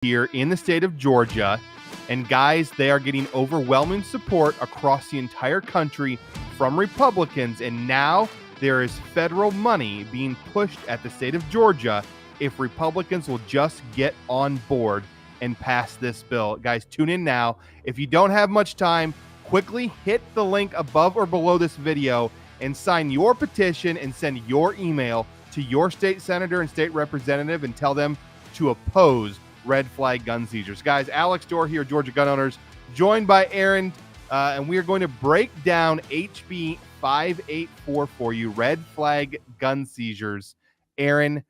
here in the state of Georgia. And guys, they are getting overwhelming support across the entire country from Republicans. And now there is federal money being pushed at the state of Georgia if Republicans will just get on board and pass this bill. Guys, tune in now. If you don't have much time, quickly hit the link above or below this video and sign your petition and send your email to your state senator and state representative and tell them to oppose red flag gun seizures. Guys, Alex Dorr here, Georgia Gun Owners, joined by Aaron, and we are going to break down HB 584 for you, red flag gun seizures. Aaron,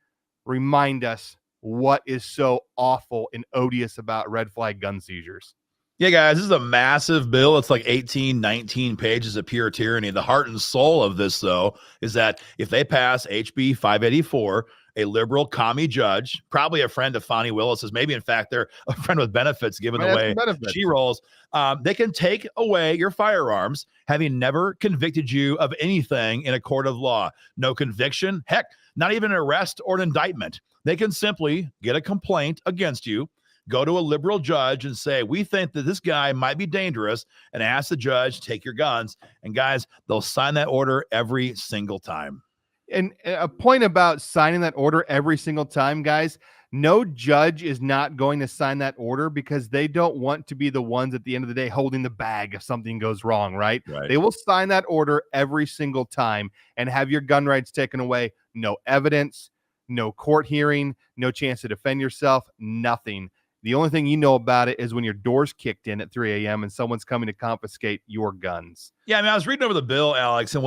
remind us what is so awful and odious about red flag gun seizures. Yeah, guys, this is a massive bill. It's like 18, 19 pages of pure tyranny. The heart and soul of this, though, is that if they pass HB 584, a liberal commie judge, probably a friend of Fani Willis's, maybe in fact they're a friend with benefits given the way she rolls, they can take away your firearms, having never convicted you of anything in a court of law. No conviction, heck, not even an arrest or an indictment. They can simply get a complaint against you, go to a liberal judge and say, we think that this guy might be dangerous, and ask the judge, take your guns. And guys, they'll sign that order every single time. And a point about signing that order every single time, guys, no judge is not going to sign that order because they don't want to be the ones at the end of the day holding the bag if something goes wrong, right? They will sign that order every single time and have your gun rights taken away. No evidence, no court hearing, no chance to defend yourself, nothing. The only thing you know about it is when your door's kicked in at 3 a.m. and someone's coming to confiscate your guns. Yeah, I mean, I was reading over the bill, Alex, and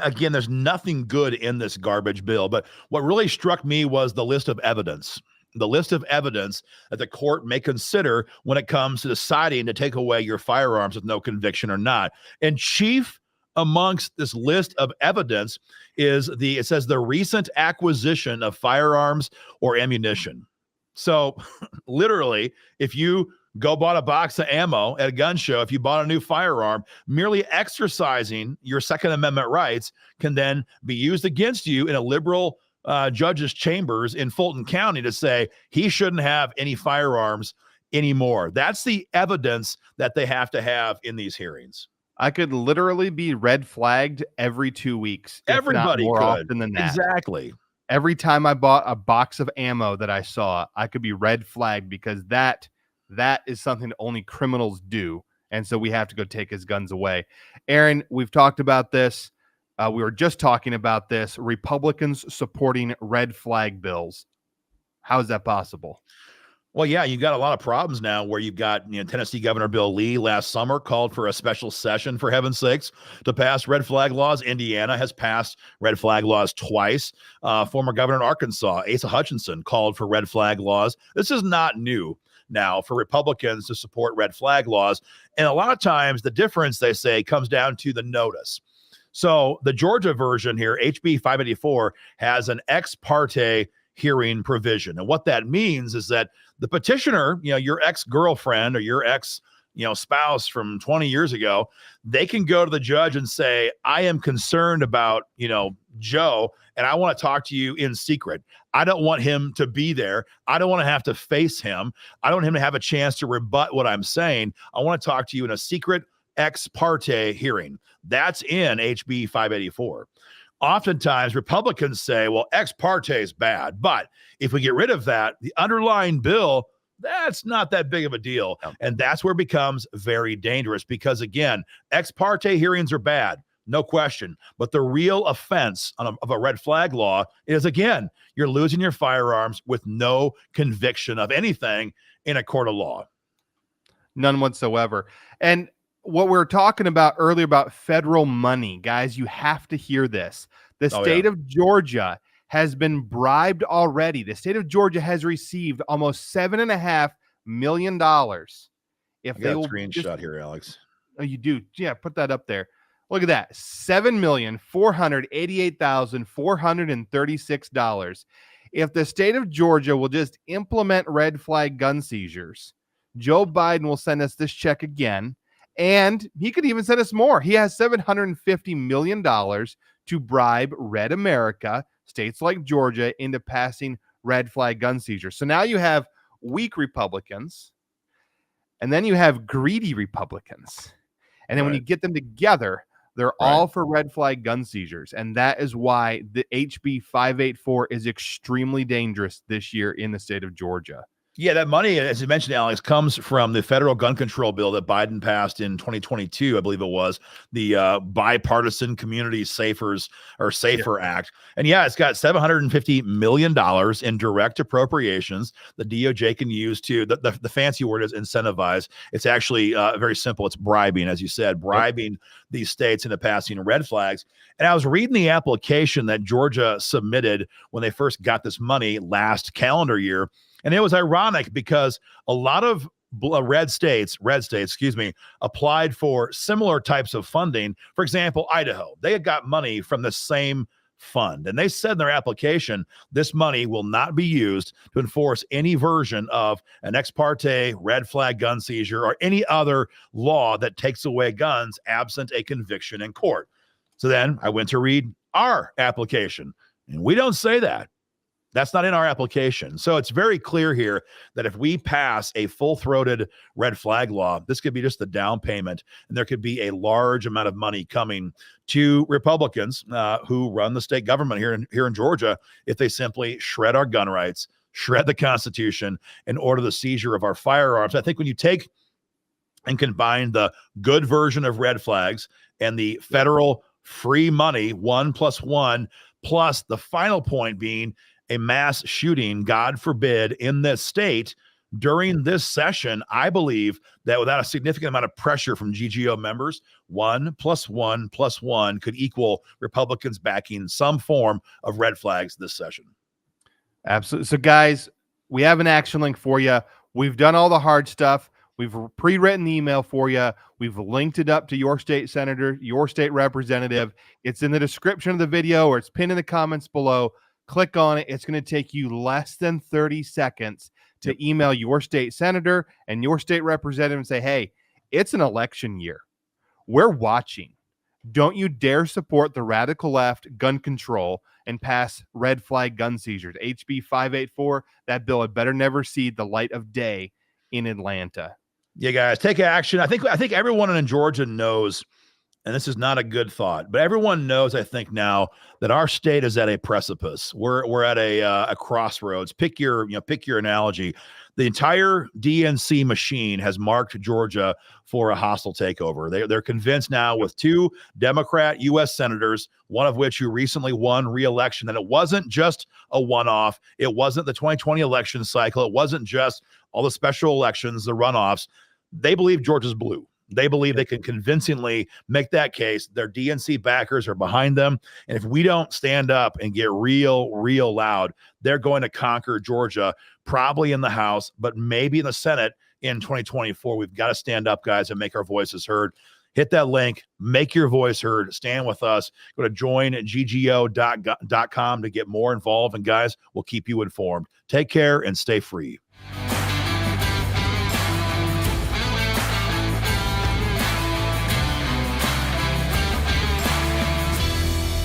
again, there's nothing good in this garbage bill, but what really struck me was the list of evidence. The list of evidence that the court may consider when it comes to deciding to take away your firearms with no conviction or not. And chief amongst this list of evidence is it says the recent acquisition of firearms or ammunition. So literally, if you bought a box of ammo at a gun show, if you bought a new firearm, merely exercising your Second Amendment rights can then be used against you in a liberal judge's chambers in Fulton County to say he shouldn't have any firearms anymore. That's the evidence that they have to have in these hearings. I could literally be red flagged every 2 weeks. Everybody more could. Often than that. Exactly. Every time I bought a box of ammo that I saw, I could be red flagged because that is something that only criminals do. And so we have to go take his guns away. Aaron, we've talked about this. We were just talking about this. Republicans supporting red flag bills. How is that possible? Well, yeah, you've got a lot of problems now where you've got, Tennessee Governor Bill Lee last summer called for a special session, for heaven's sakes, to pass red flag laws. Indiana has passed red flag laws twice. Former governor in Arkansas, Asa Hutchinson, called for red flag laws. This is not new now for Republicans to support red flag laws. And a lot of times the difference, they say, comes down to the notice. So the Georgia version here, HB 584, has an ex parte hearing provision. And what that means is that the petitioner, your ex-girlfriend or your spouse from 20 years ago, they can go to the judge and say, I am concerned about, Joe, and I want to talk to you in secret. I don't want him to be there. I don't want to have to face him. I don't want him to have a chance to rebut what I'm saying. I want to talk to you in a secret ex parte hearing. That's in HB 584. Oftentimes, Republicans say, well, ex parte is bad, but if we get rid of that, the underlying bill, that's not that big of a deal. No. And that's where it becomes very dangerous because, again, ex parte hearings are bad, no question. But the real offense of a red flag law is, again, you're losing your firearms with no conviction of anything in a court of law. None whatsoever. And what we were talking about earlier about federal money, guys, you have to hear this. The state of Georgia has been bribed already. The state of Georgia has received almost $7.5 million. If I got a screenshot here, Alex. Oh, you do? Yeah, put that up there. Look at that. $7,488,436. If the state of Georgia will just implement red flag gun seizures, Joe Biden will send us this check again. And he could even send us more. He has $750 million to bribe Red America, states like Georgia, into passing red flag gun seizures. So now you have weak Republicans, and then you have greedy Republicans. And then when you get them together, they're all for red flag gun seizures. And that is why the HB 584 is extremely dangerous this year in the state of Georgia. Yeah, that money, as you mentioned, Alex, comes from the federal gun control bill that Biden passed in 2022, I believe it was, the Bipartisan Community Safer Act. And yeah, it's got $750 million in direct appropriations the DOJ can use to, the fancy word is incentivize. It's actually very simple. It's bribing, as you said, bribing these states into passing red flags. And I was reading the application that Georgia submitted when they first got this money last calendar year. And it was ironic because a lot of red states, applied for similar types of funding. For example, Idaho, they had got money from the same fund. And they said in their application, this money will not be used to enforce any version of an ex parte red flag gun seizure or any other law that takes away guns absent a conviction in court. So then I went to read our application, and we don't say that. That's not in our application. So it's very clear here that if we pass a full-throated red flag law, this could be just the down payment, and there could be a large amount of money coming to Republicans who run the state government here in Georgia if they simply shred our gun rights, shred the Constitution, and order the seizure of our firearms. I think when you take and combine the good version of red flags and the federal free money, 1+1, plus the final point being a mass shooting, God forbid, in this state during this session, I believe that without a significant amount of pressure from GGO members, 1+1+1 could equal Republicans backing some form of red flags this session. Absolutely. So, guys, we have an action link for you. We've done all the hard stuff. We've pre-written the email for you. We've linked it up to your state senator, your state representative. It's in the description of the video, or it's pinned in the comments below. Click on it. It's going to take you less than 30 seconds to email your state senator and your state representative and say, hey, it's an election year. We're watching. Don't you dare support the radical left gun control and pass red flag gun seizures. HB 584, that bill had better never see the light of day in Atlanta. Yeah, guys, take action. I think everyone in Georgia knows, and this is not a good thought, but everyone knows, I think now, that our state is at a precipice. We're at a crossroads. Pick your analogy. The entire DNC machine has marked Georgia for a hostile takeover. They're convinced now, with 2 Democrat U.S. senators, one of which who recently won re-election, that it wasn't just a one-off. It wasn't the 2020 election cycle. It wasn't just all the special elections, the runoffs. They believe Georgia's blue. They believe they can convincingly make that case. Their DNC backers are behind them. And if we don't stand up and get real loud, they're going to conquer Georgia, probably in the House, but maybe in the Senate in 2024. We've got to stand up, guys, and make our voices heard. Hit that link, make your voice heard, stand with us. Go to joinggo.com to get more involved. And guys, we'll keep you informed. Take care and stay free.